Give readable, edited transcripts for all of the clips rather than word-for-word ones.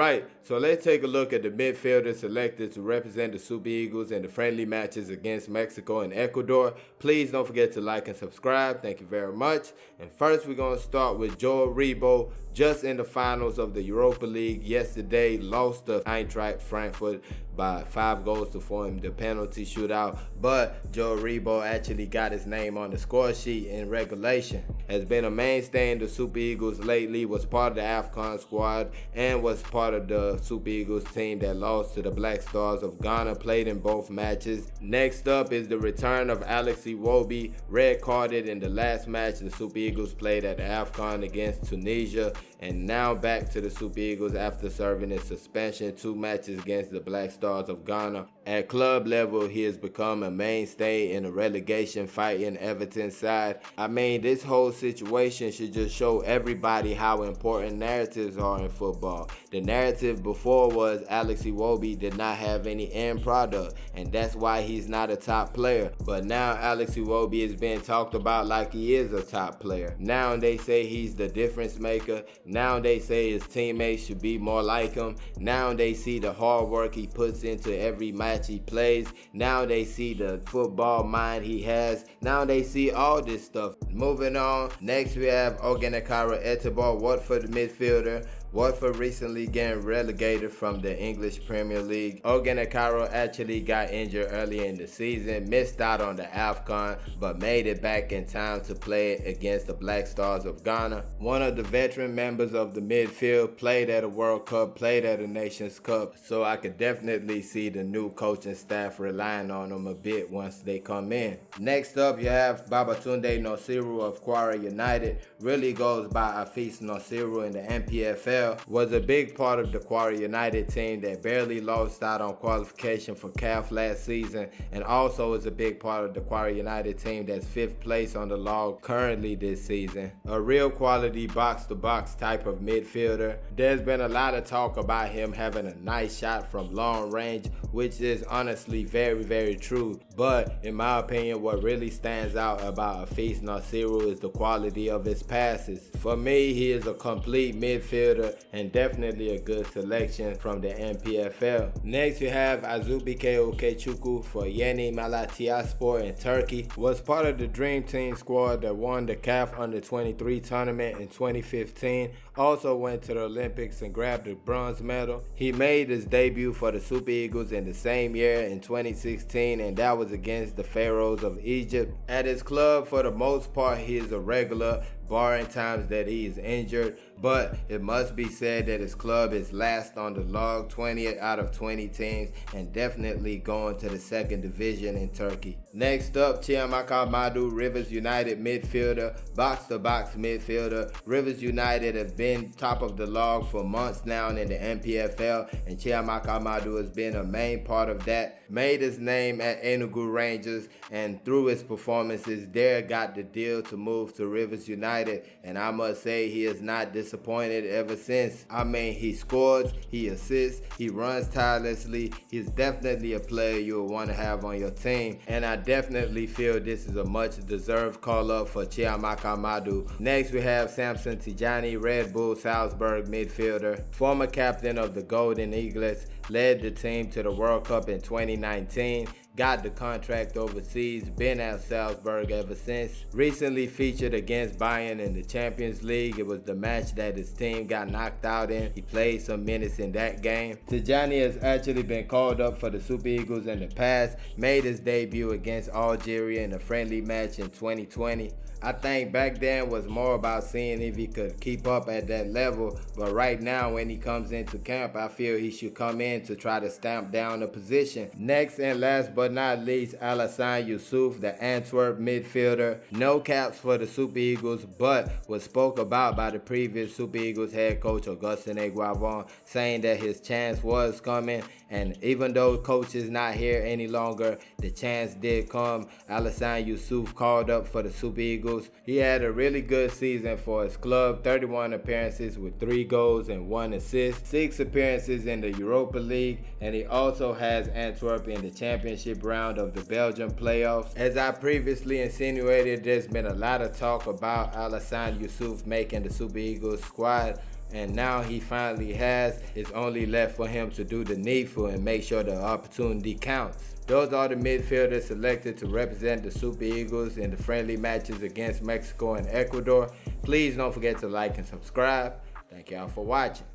Right, so let's take a look at the midfielders selected to represent the Super Eagles in the friendly matches against Mexico and Ecuador. Please don't forget to like and subscribe. Thank you very much. And first, we're going to start with Joe Rebo. Just in the finals of the Europa League yesterday, lost to Eintracht Frankfurt by 5 goals to 4 in the penalty shootout. But Joe Rebo actually got his name on the score sheet in regulation. Has been a mainstay in the Super Eagles lately, was part of the AFCON squad, and was part of the Super Eagles team that lost to the Black Stars of Ghana, played in both matches. Next up is the return of Alex Iwobi, red carded in the last match the Super Eagles played at the AFCON against Tunisia, and now back to the Super Eagles after serving his suspension 2 matches against the Black Stars of Ghana. At club level, he has become a mainstay in a relegation fight in Everton's side. I mean, this whole situation should just show everybody how important narratives are in football. The narrative before was Alex Iwobi did not have any end product, and that's why he's not a top player. But now Alex Iwobi is being talked about like he is a top player. Now they say he's the difference maker. Now they say his teammates should be more like him. Now they see the hard work he puts into every match he plays. Now they see the football mind he has. Now they see all this stuff. Moving on, next we have Ogenekaro Etibar, Watford midfielder. Watford recently getting relegated from the English Premier League. Ogenekaro actually got injured early in the season, missed out on the AFCON, but made it back in time to play against the Black Stars of Ghana. One of the veteran members of the midfield, played at a World Cup, played at a Nations Cup, so I could definitely see the new coaching staff relying on him a bit once they come in. Next up, you have Babatunde Nwodo of Kwara United. Really goes by Afeez Nasiru in the NPFL. Was a big part of the Kwara United team that barely lost out on qualification for CAF last season, and also is a big part of the Kwara United team that's 5th place on the log currently this season. A real quality box-to-box type of midfielder. There's been a lot of talk about him having a nice shot from long range, which is honestly very, very true. But in my opinion, what really stands out about Afeez Nasiru is the quality of his passes. For me, he is a complete midfielder and definitely a good selection from the NPFL. Next, you have Azubuike Okocha for Yeni Malatyaspor in Turkey. Was part of the Dream Team squad that won the CAF Under-23 tournament in 2015. Also went to the Olympics and grabbed the bronze medal. He made his debut for the Super Eagles in the same year in 2016, and that was against the Pharaohs of Egypt. At his club, for the most part, he is a regular, barring times that he is injured, but it must be said that his club is last on the log, 20th out of 20 teams, and definitely going to the 2nd division in Turkey. Next up, Chima Madu, Rivers United midfielder, box-to-box midfielder. Rivers United have been top of the log for months now in the NPFL, and Chima Madu has been a main part of that. Made his name at Enugu Rangers, and through his performances there got the deal to move to Rivers United, and I must say he is not disappointed ever since. I mean, he scores, he assists, he runs tirelessly. He's definitely a player you'll want to have on your team, and I definitely feel this is a much deserved call up for Chima Madu. Next we have Samson Siasia, Red Bull Salzburg midfielder, former captain of the Golden Eaglets, led the team to the World Cup in 2019, got the contract overseas, been at Salzburg ever since. Recently featured against Bayern in the Champions League. It was the match that his team got knocked out in. He played some minutes in that game. Siasia has actually been called up for the Super Eagles in the past, made his debut against Algeria in a friendly match in 2020. I think back then was more about seeing if he could keep up at that level, but right now when he comes into camp, I feel he should come in to try to stamp down a position. Next and last but not least, Alisan Yusuf, the Antwerp midfielder. No caps for the Super Eagles, but was spoke about by the previous Super Eagles head coach Augustin Eguavon, saying that his chance was coming, and even though coach is not here any longer, the chance did come. Alisan Yusuf called up for the Super Eagles. He had a really good season for his club, 31 appearances with 3 goals and 1 assist, 6 appearances in the Europa League, and he also has Antwerp in the championship round of the Belgian playoffs. As I previously insinuated, there's been a lot of talk about Alisan Yusuf making the Super Eagles squad. and now he finally has. It's only left for him to do the needful and make sure the opportunity counts. Those are the midfielders selected to represent the Super Eagles in the friendly matches against Mexico and Ecuador. Please don't forget to like and subscribe. Thank y'all for watching.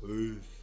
Peace.